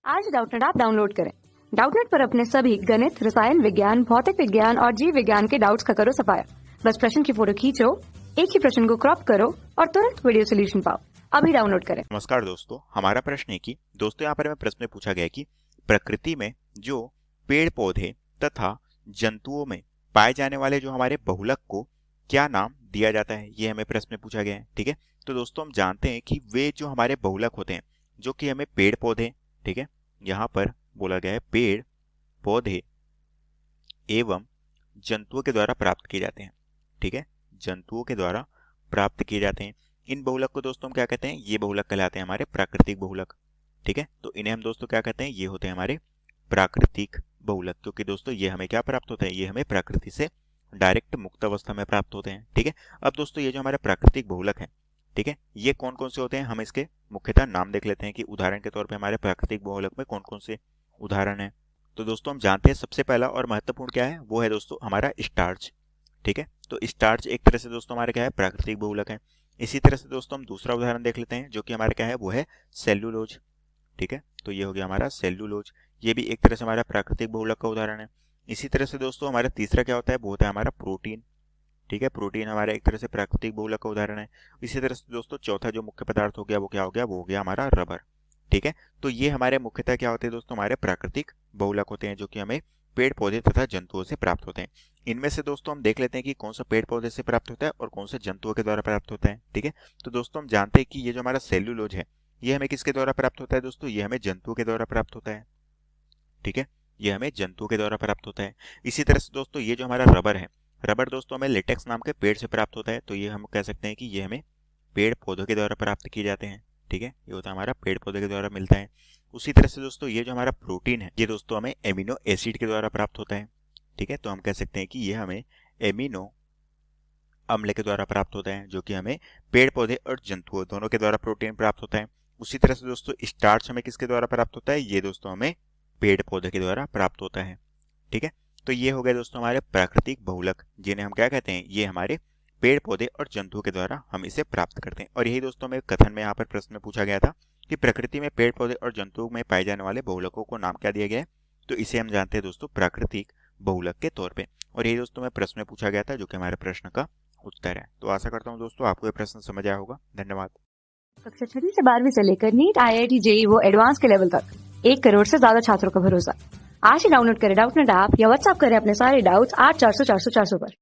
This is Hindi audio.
आज डाउटनेट ऐप डाउनलोड करें। डाउटनेट पर अपने सभी गणित, रसायन विज्ञान, भौतिक विज्ञान और जीव विज्ञान के डाउट्स का करो सफाया। बस प्रश्न की फोटो खींचो, एक ही प्रश्न को क्रॉप करो और तुरंत वीडियो सोल्यूशन पाओ। अभी डाउनलोड करें। नमस्कार दोस्तों, हमारा प्रश्न है कि दोस्तों यहाँ पर हमें प्रश्न में पूछा गया है कि प्रकृति में जो पेड़ पौधे तथा जंतुओं में पाए जाने वाले जो हमारे बहुलक को क्या नाम दिया जाता है, ये हमें प्रश्न में पूछा गया है। ठीक है, तो दोस्तों हम जानते हैं कि वे जो हमारे बहुलक होते हैं जो कि हमें पेड़ पौधे, ठीक है, यहाँ पर बोला गया है पेड़ पौधे एवं जंतुओं के द्वारा प्राप्त किए जाते हैं। ठीक है, जंतुओं के द्वारा प्राप्त किए जाते हैं। इन बहुलक को दोस्तों हम क्या कहते हैं, ये बहुलक कहलाते हैं हमारे प्राकृतिक बहुलक। ठीक है, तो इन्हें हम दोस्तों क्या कहते हैं, ये होते हैं हमारे प्राकृतिक बहुलक, क्योंकि दोस्तों ये हमें क्या प्राप्त होता है, ये हमें प्रकृति से डायरेक्ट मुक्त अवस्था में प्राप्त होते हैं। ठीक है, अब दोस्तों ये जो हमारे प्राकृतिक बहुलक है, ठीक है, ये कौन कौन से होते हैं, हम इसके मुख्यतः नाम देख लेते हैं कि उदाहरण के तौर पर हमारे प्राकृतिक बहुलक में कौन कौन से उदाहरण है। तो दोस्तों हम जानते हैं सबसे पहला और महत्वपूर्ण क्या है, वो है दोस्तों हमारा स्टार्च। ठीक है, तो स्टार्च एक तरह से दोस्तों हमारे क्या है, प्राकृतिक बहुलक है। इसी तरह से दोस्तों हम दूसरा उदाहरण देख लेते हैं जो कि हमारा क्या है, वो है सेल्यूलोज। ठीक है, तो ये हो गया हमारा सेल्यूलोज, ये भी एक तरह से हमारा प्राकृतिक बहुलक का उदाहरण है। इसी तरह से दोस्तों हमारा तीसरा क्या होता है, वो होता है हमारा प्रोटीन। ठीक है, प्रोटीन हमारा एक तरह से प्राकृतिक बहुलक का उदाहरण है। इसी तरह से दोस्तों चौथा जो मुख्य पदार्थ हो गया वो क्या हो गया, वो हो गया हमारा रबर। ठीक है, तो ये हमारे मुख्यतः क्या होते हैं दोस्तों, हमारे प्राकृतिक बहुलक होते हैं जो कि हमें पेड़ पौधे तथा जंतुओं से प्राप्त होते हैं। इनमें से दोस्तों हम देख लेते हैं कि कौन सा पेड़ पौधे से प्राप्त होता है और कौन सा जंतुओं के द्वारा प्राप्त होता है। ठीक है, तो दोस्तों हम जानते हैं कि ये जो हमारा सेल्यूलोज है ये हमें किसके द्वारा प्राप्त होता है दोस्तों, ये हमें जंतुओं के द्वारा प्राप्त होता है। ठीक है, ये हमें जंतुओं के द्वारा प्राप्त होता है। इसी तरह से दोस्तों ये जो हमारा रबर है, रबर दोस्तों हमें लेटेक्स नाम के पेड़ से प्राप्त होता है, तो ये हम कह सकते हैं कि ये हमें पेड़ पौधों के द्वारा प्राप्त किए जाते हैं। ठीक है, ये होता है हमारा पेड़ पौधे के द्वारा मिलता है। उसी तरह से दोस्तों ये जो हमारा प्रोटीन है ये दोस्तों हमें एमिनो एसिड के द्वारा प्राप्त होता है। ठीक है, तो हम कह सकते हैं कि ये हमें एमिनो अम्ल के द्वारा प्राप्त होता है जो कि हमें पेड़ पौधे और जंतुओं दोनों के द्वारा प्रोटीन प्राप्त होता है। उसी तरह से दोस्तों स्टार्च हमें किसके द्वारा प्राप्त होता है, ये दोस्तों हमें पेड़ पौधे के द्वारा प्राप्त होता है। ठीक है, तो ये हो गए दोस्तों हमारे प्राकृतिक बहुलक, जिन्हें हम क्या कहते हैं, ये हमारे पेड़ पौधे और जंतुओं के द्वारा हम इसे प्राप्त करते हैं। और यही दोस्तों में कथन में यहाँ पर प्रश्न में पूछा गया था कि प्रकृति में पेड़ पौधे और जंतुओं में पाए जाने वाले बहुलकों को नाम क्या दिया गया है, तो इसे हम जानते हैं दोस्तों प्राकृतिक बहुलक के तौर पे। और यही दोस्तों में प्रश्न में पूछा गया था जो कि हमारे प्रश्न का उत्तर है। तो आशा करता हूँ दोस्तों आपको ये प्रश्न समझ आया होगा। धन्यवाद। कक्षा 6 से 12वीं से लेकर नीट, IIT, JEE वो एडवांस के लेवल तक 1 करोड़ से ज्यादा छात्रों का भरोसा। आज ही डाउनलोड करें डाउटनेट ऐप या व्हाट्सएप करें अपने सारे डाउट्स 8400 400 400 पर।